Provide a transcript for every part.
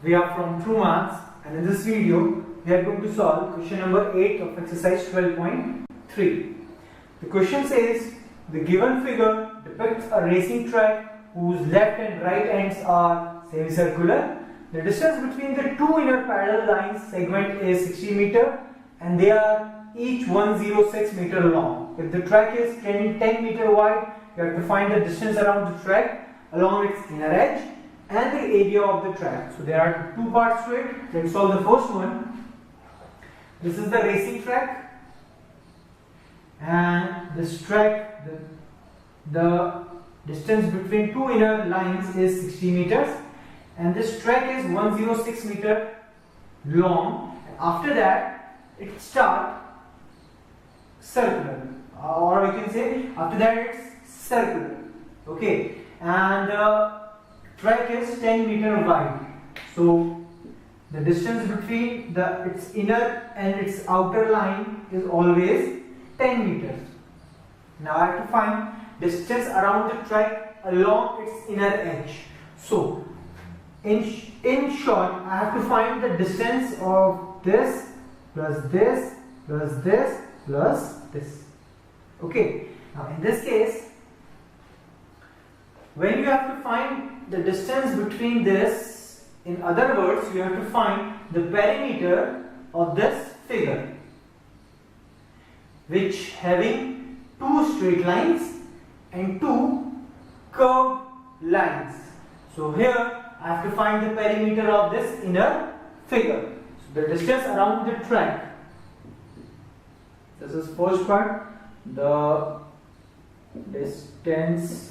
We are from Truemaths, and in this video we are going to solve question number 8 of exercise 12.3. The question says the given figure depicts a racing track whose left and right ends are semicircular. The distance between the two inner parallel lines segment is 60 meter and they are each 106 meter long. If the track is 10 meter wide, you have to find the distance around the track along its inner edge and the area of the track. So there are two parts to it. Let's solve the first one. This is the racing track, and this track, the distance between two inner lines is 60 meters, and this track is 106 meter long. And after that, it starts circular, or you can say after that it's circular. Okay, and track is 10 meter wide, so the distance between its inner and its outer line is always 10 meters. Now I have to find distance around the track along its inner edge. So in short, I have to find the distance of this plus this plus this plus this. Okay, now in this case, when you have to find the distance between this, in other words, you have to find the perimeter of this figure, which having two straight lines and two curved lines. So here I have to find the perimeter of this inner figure. So the distance around the track. This is first part. The distance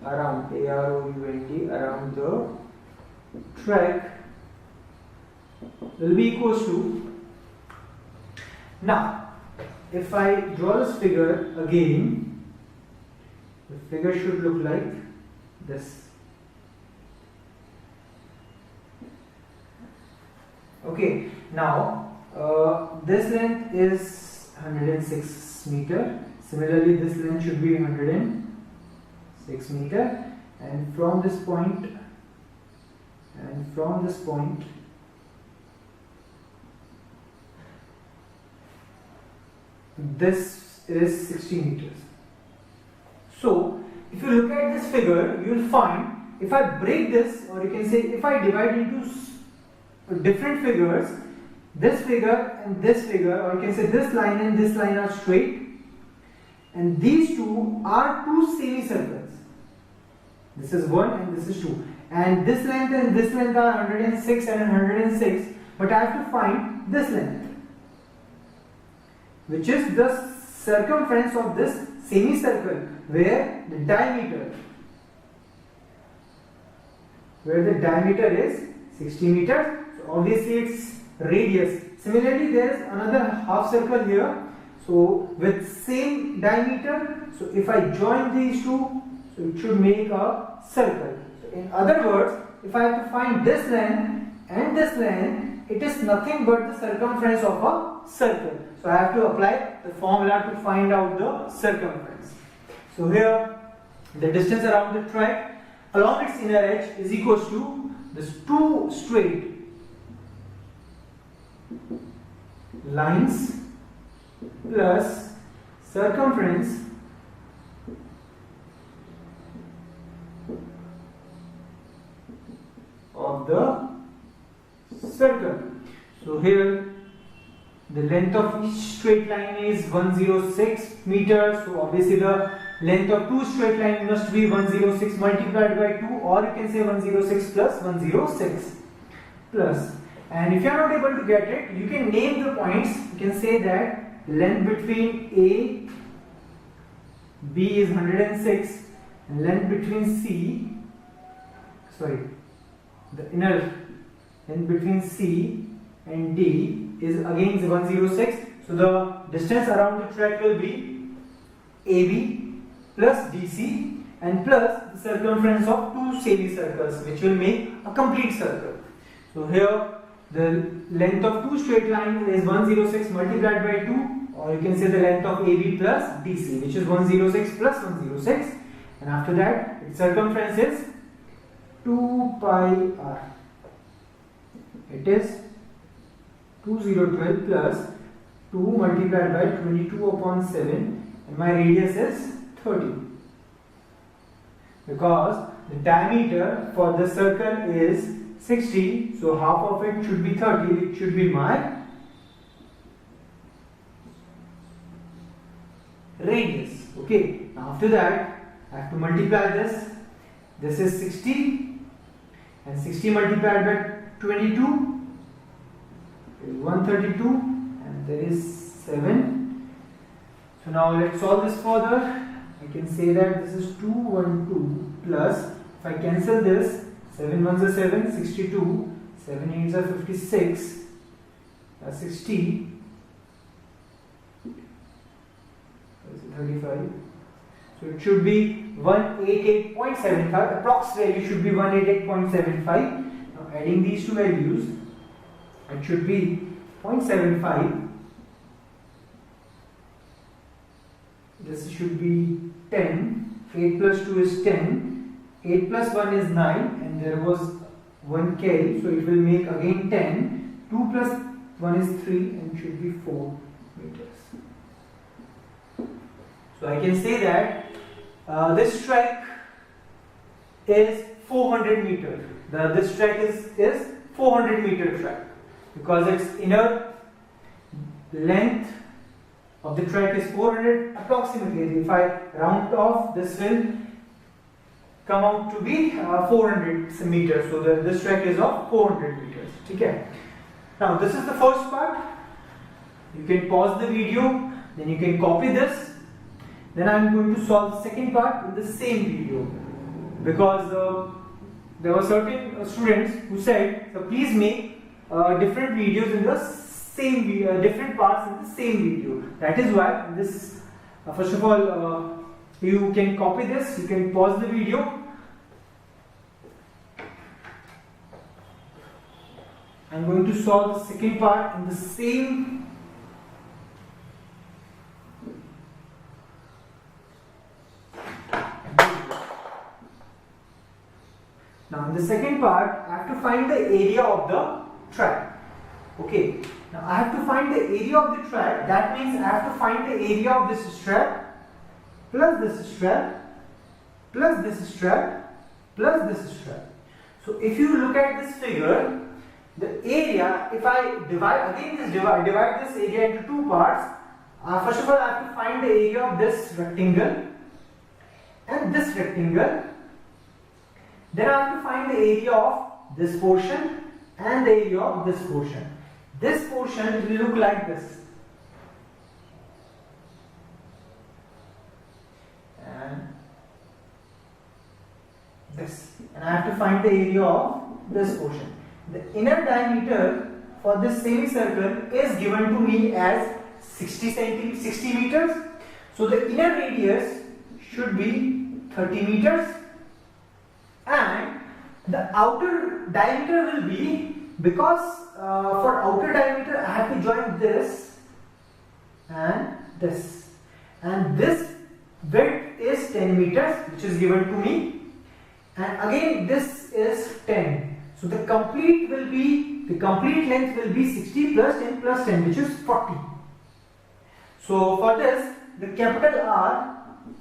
around around the track will be equals to. Now if I draw this figure again, the figure should look like this. Okay, now this length is 106 meter. Similarly, this length should be 106 meter, and from this point this is 60 meters. So if you look at this figure, you will find, if I break this, or you can say if I divide into different figures, this figure and this figure, or you can say this line and this line are straight, and these two are two semicircles. This is 1 and this is 2, and this length and this length are 106 and 106, but I have to find this length, which is the circumference of this semicircle, where the diameter is 60 meters. So obviously its radius. Similarly, there is another half circle here, so with same diameter. So if I join these two, so it should make a circle. So in other words, if I have to find this length and this length, it is nothing but the circumference of a circle. So I have to apply the formula to find out the circumference. So here the distance around the track along its inner edge is equals to this two straight lines plus circumference of the circle. So here the length of each straight line is 106 meters. So obviously the length of two straight lines must be 106 multiplied by 2, or you can say 106 plus 106 plus. And if you are not able to get it, you can name the points. You can say that length between A, B is 106, and length between the inner length between C and D is again 106. So the distance around the track will be AB plus BC and plus the circumference of two semicircles, which will make a complete circle. So here the length of two straight lines is 106 multiplied by 2, or you can say the length of AB plus BC, which is 106 plus 106, and after that its circumference is 2 pi r. it is 2012 plus 2 multiplied by 22 upon 7, and my radius is 30. Because the diameter for the circle is 60, so half of it should be 30, which should be my radius. Okay, now after that I have to multiply this. This is 60, and 60 multiplied by 22 is 132, and there is 7. So now let's solve this further. I can say that this is 212 plus, if I cancel this, 7 ones are 7, 62, 7 8s are 56, that's 60, 35. So it should be 188.75, approx value should be 188.75. Now adding these two values, it should be 0.75. This should be 10, 8 plus 2 is 10, 8 plus 1 is 9, and there was 1 carry, so it will make again 10, 2 plus 1 is 3, and should be 4 meters. So I can say that this track is 400 meters. This track is 400 meter track, because its inner length of the track is 400 approximately. If I round off, this will come out to be 400 meters. So this track is of 400 meters. Okay. Now this is the first part. You can pause the video, then you can copy this. Then I am going to solve the second part in the same video, because there were certain students who said, so please make different videos in the same video, different parts in the same video. That is why this, first of all, you can copy this, you can pause the video. I am going to solve the second part in the same. Now in the second part, I have to find the area of the track. Okay. Now I have to find the area of the track. That means I have to find the area of this strap plus this strap plus this strap plus this strap. So if you look at this figure, the area, if I divide this area into two parts. First of all, I have to find the area of this rectangle and this rectangle. Then I have to find the area of this portion and the area of this portion. This portion will look like this, and this, and I have to find the area of this portion. The inner diameter for this semicircle is given to me as 60 meters. So the inner radius should be 30 meters. And the outer diameter will be, because for outer diameter I have to join this and this, and this width is 10 meters, which is given to me, and again this is 10. So the complete length will be 60 plus 10 plus 10, which is 40. So for this, the capital R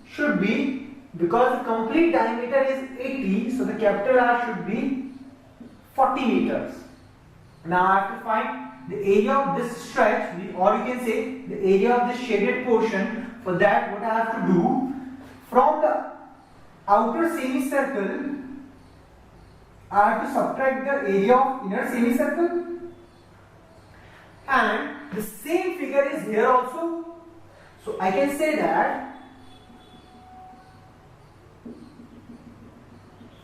should be, because the complete diameter is 80, so the capital R should be 40 meters. Now I have to find the area of this stretch, or you can say the area of this shaded portion. For that, what I have to do, from the outer semicircle, I have to subtract the area of inner semicircle, and the same figure is here also. So I can say that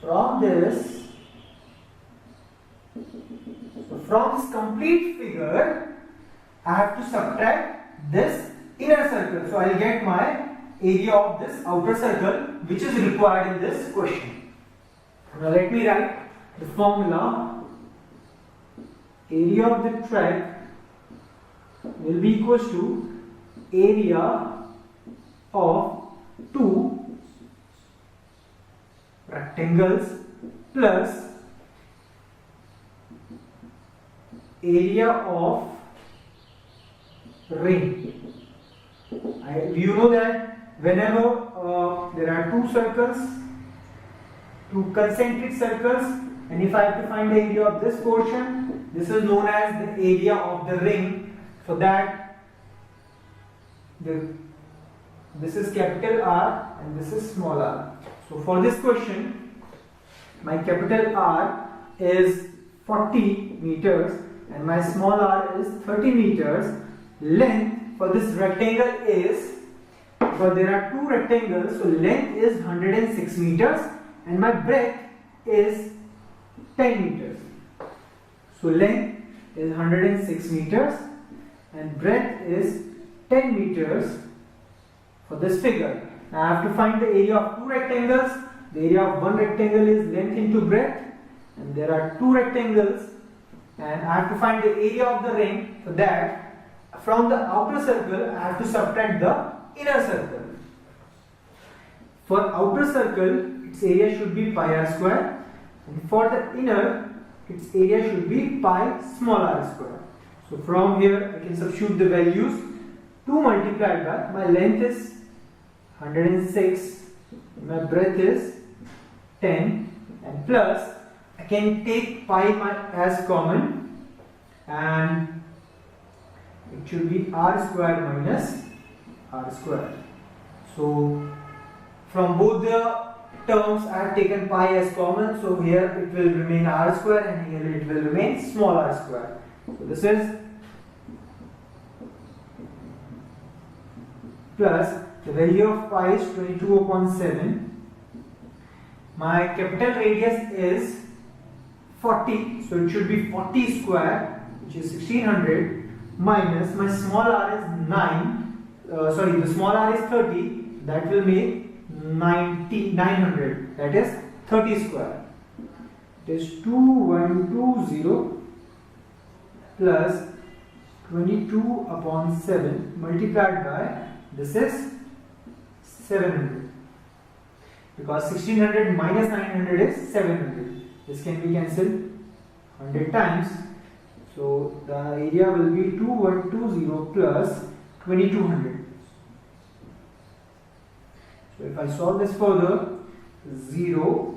from this complete figure, I have to subtract this inner circle. So I will get my area of this outer circle, which is required in this question. Now let me write the formula. Area of the track will be equals to area of two rectangles plus area of ring. You know that whenever there are two circles, two concentric circles, and if I have to find the area of this portion, this is known as the area of the ring. For that, this is capital R and this is small r. So for this question, my capital R is 40 meters and my small r is 30 meters. Length for this rectangle is, because there are two rectangles, so length is 106 meters and my breadth is 10 meters. So length is 106 meters and breadth is 10 meters for this figure. Now I have to find the area of two rectangles. The area of one rectangle is length into breadth, and there are two rectangles, and I have to find the area of the ring. For that, from the outer circle I have to subtract the inner circle. For outer circle, its area should be pi r square, and for the inner, its area should be pi small r square. So from here I can substitute the values. 2 multiplied by my length is 106, my breadth is 10, and plus I can take pi as common, and it should be r square minus r square. So from both the terms I have taken pi as common, so here it will remain r square and here it will remain small r square. So this is plus the value of pi is 22 upon 7. My capital radius is 40, so it should be 40 square, which is 1600, minus my small r is 9, the small r is 30, that will make 900, that is 30 square. It is 2120 plus 22 upon 7 multiplied by, this is 700, because 1600 minus 900 is 700. This can be cancelled 100 times. So the area will be 2120 plus 2200. So if I solve this further, 0,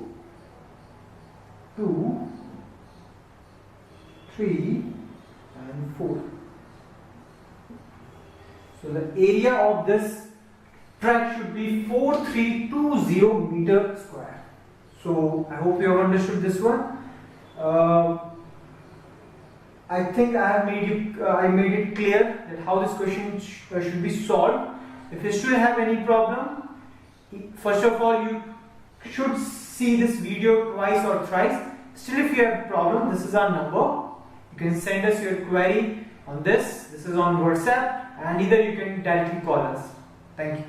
2, 3 and 4. So the area of this track should be 4320 meter square. So I hope you have understood this one. I think I made it clear that how this question should be solved. If you still have any problem, first of all you should see this video twice or thrice. Still, if you have a problem, this is our number. You can send us your query on this. This is on WhatsApp, and either you can directly call us. Thank you.